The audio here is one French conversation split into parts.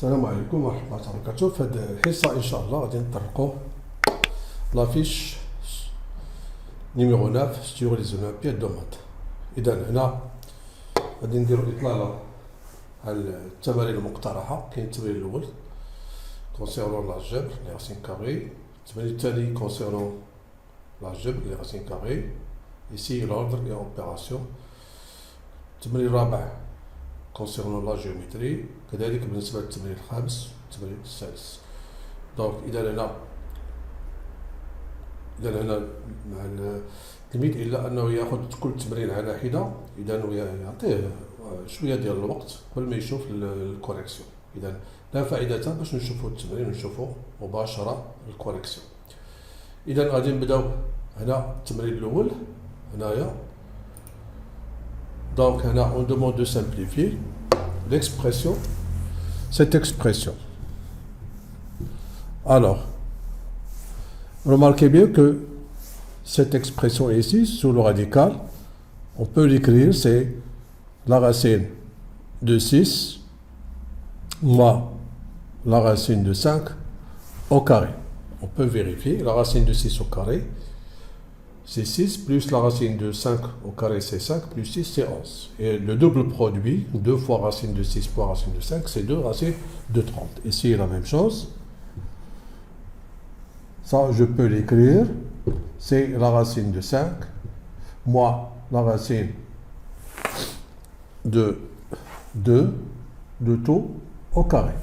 السلام عليكم ورحمة الله وبركاته. في هذه الحصة إن شاء الله غادي نطرقوا لافيش نيميرو 9 سيغ لي زولمبياد دو مات. إذا هنا غادي نديرو إطلالة على التمارين المقترحة. كاين التمرين الأول كونسيرنون لاجبر لي راسين كاري، التمرين الثاني كونسيرنون لاجبر لي راسين كاري، إيسي l'ordre et opération. التمرين الرابع كونسيرنون لا جيومتري، كذلك بالنسبة للتمرين الخامس والتمرين السادس. دونك إذا هنا مع التلميذ إلا أنه ياخذ كل تمرين على حدة، إذا يعطيه شوية ديال الوقت قبل ما يشوف الكوريكسيون. إذا لا فائدة باش نشوفوا التمرين ونشوفوا مباشرة الكوريكسيون. إذا غادي نبداو هنا التمرين الأول هنايا. Donc, on demande de simplifier l'expression, cette expression. Alors, remarquez bien que cette expression ici, sous le radical, on peut l'écrire, c'est la racine de 6 moins la racine de 5 au carré. On peut vérifier, la racine de 6 au carré, c'est 6, plus la racine de 5 au carré, c'est 5, plus 6, c'est 11. Et le double produit, 2 fois racine de 6 fois racine de 5, c'est 2 racines de 30. Ici, la même chose. Ça, je peux l'écrire. C'est la racine de 5, moins la racine de 2, de tout au carré.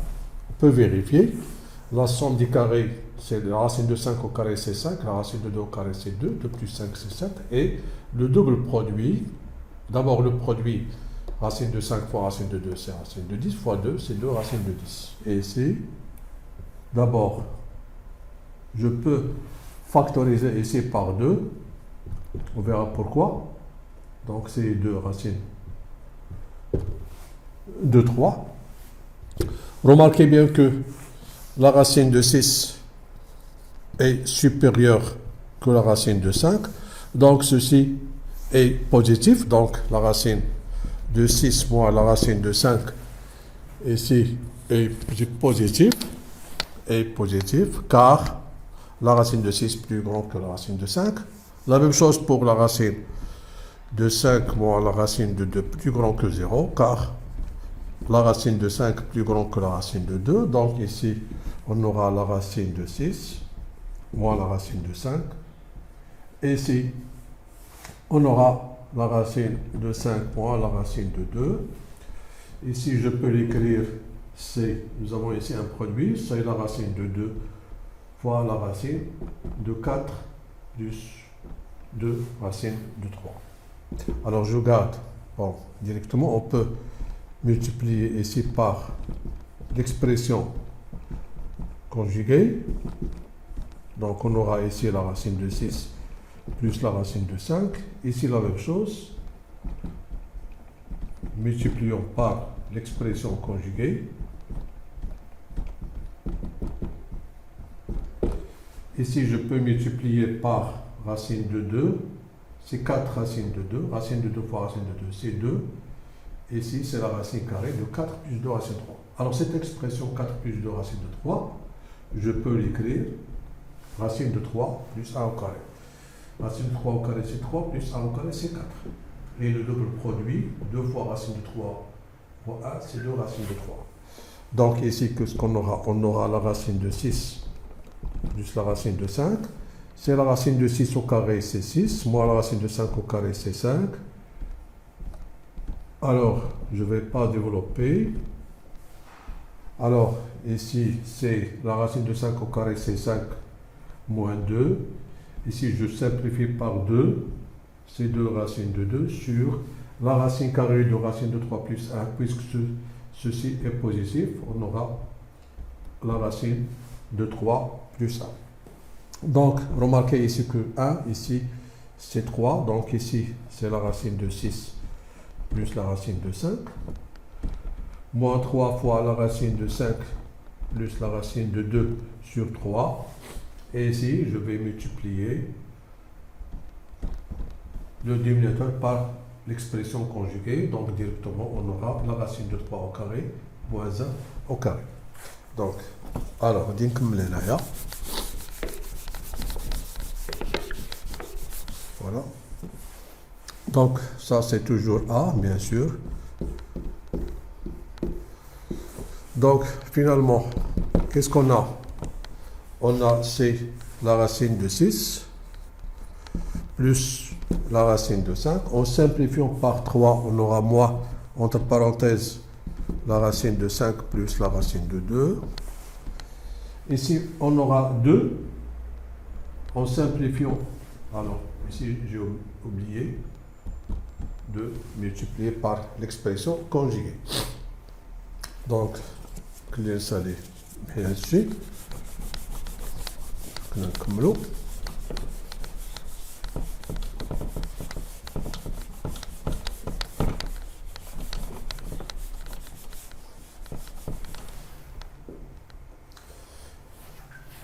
On peut vérifier. La somme des carrés, c'est la racine de 5 au carré, c'est 5, la racine de 2 au carré, c'est 2, 2 plus 5, c'est 7, et le double produit, d'abord le produit, racine de 5 fois racine de 2, c'est racine de 10, fois 2, c'est 2 racines de 10. Et ici, d'abord, je peux factoriser ici par 2, on verra pourquoi, donc c'est 2 racines de 3. Remarquez bien que la racine de 6 est supérieure que la racine de 5. Donc, ceci est positif. Donc, la racine de 6 moins la racine de 5 ici est positif. Car la racine de 6 est plus grande que la racine de 5. La même chose pour la racine de 5 moins la racine de 2 plus grande que 0. Car la racine de 5 est plus grande que la racine de 2. Donc, ici, on aura la racine de 6 moins la racine de 5. Et ici, on aura la racine de 5 moins la racine de 2. Ici, je peux l'écrire, nous avons ici un produit, c'est la racine de 2 fois la racine de 4 plus 2 racines de 3. Alors, je garde, directement, on peut multiplier ici par l'expression conjuguée. Donc, on aura ici la racine de 6 plus la racine de 5. Ici, la même chose. Multiplions par l'expression conjuguée. Ici, je peux multiplier par racine de 2. C'est 4 racines de 2. Racine de 2 fois racine de 2, c'est 2. Ici, c'est la racine carrée de 4 plus 2 racine de 3. Alors, cette expression 4 plus 2 racine de 3, je peux l'écrire racine de 3 plus 1 au carré. Racine de 3 au carré, c'est 3, plus 1 au carré, c'est 4. Et le double produit, 2 fois racine de 3 fois 1, c'est 2 racines de 3. Donc ici, qu'est-ce qu'on aura? On aura la racine de 6 plus la racine de 5. C'est la racine de 6 au carré, c'est 6. Moins la racine de 5 au carré, c'est 5. Alors, je ne vais pas développer. Alors, ici, c'est la racine de 5 au carré, c'est 5 moins 2. Ici, je simplifie par 2. C'est 2 racines de 2 sur la racine carrée de racine de 3 plus 1. Puisque ceci est positif, on aura la racine de 3 plus 1. Donc, remarquez ici que 1, ici, c'est 3. Donc, ici, c'est la racine de 6 plus la racine de 5. Moins 3 fois la racine de 5 plus la racine de 2 sur 3. Et ici, je vais multiplier le dénominateur par l'expression conjuguée. Donc, directement, on aura la racine de 3 au carré moins 1 au carré. Donc, alors, on dit comme les là. Voilà. Donc, ça c'est toujours A, bien sûr. Donc, finalement, qu'est-ce qu'on a? On a C, la racine de 6, plus la racine de 5. En simplifiant par 3, on aura moins, entre parenthèses, la racine de 5 plus la racine de 2. Ici, on aura 2. En simplifiant, alors, ici, j'ai oublié de multiplier par l'expression conjuguée. Donc, clé salée, bien sûr.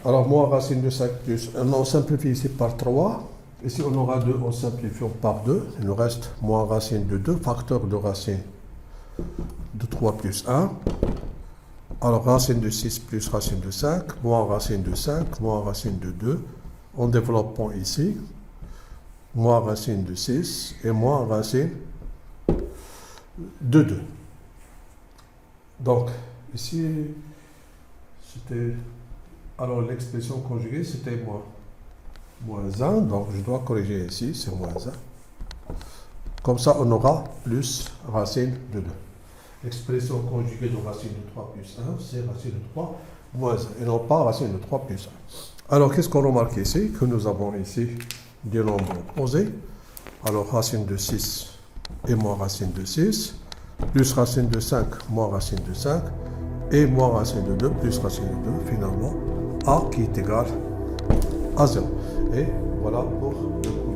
Alors, moins racine de 5 plus, on simplifie ici par 3. Ici, on aura 2 en simplifiant par 2. Il nous reste moins racine de 2, facteur de racine de 3 plus 1. Alors, racine de 6 plus racine de 5, moins racine de 5, moins racine de 2. En développant ici, moins racine de 6 et moins racine de 2. Donc, ici, c'était... Alors, l'expression conjuguée, c'était moins 1. Donc, je dois corriger ici, c'est moins 1. Comme ça, on aura plus racine de 2. L'expression conjuguée de racine de 3 plus 1, c'est racine de 3 moins 1, et non pas racine de 3 plus 1. Alors, qu'est-ce qu'on remarque ici? Que nous avons ici des nombres opposés. Alors, racine de 6 et moins racine de 6, plus racine de 5, moins racine de 5, et moins racine de 2, plus racine de 2, finalement, A qui est égal à 0. Et voilà pour le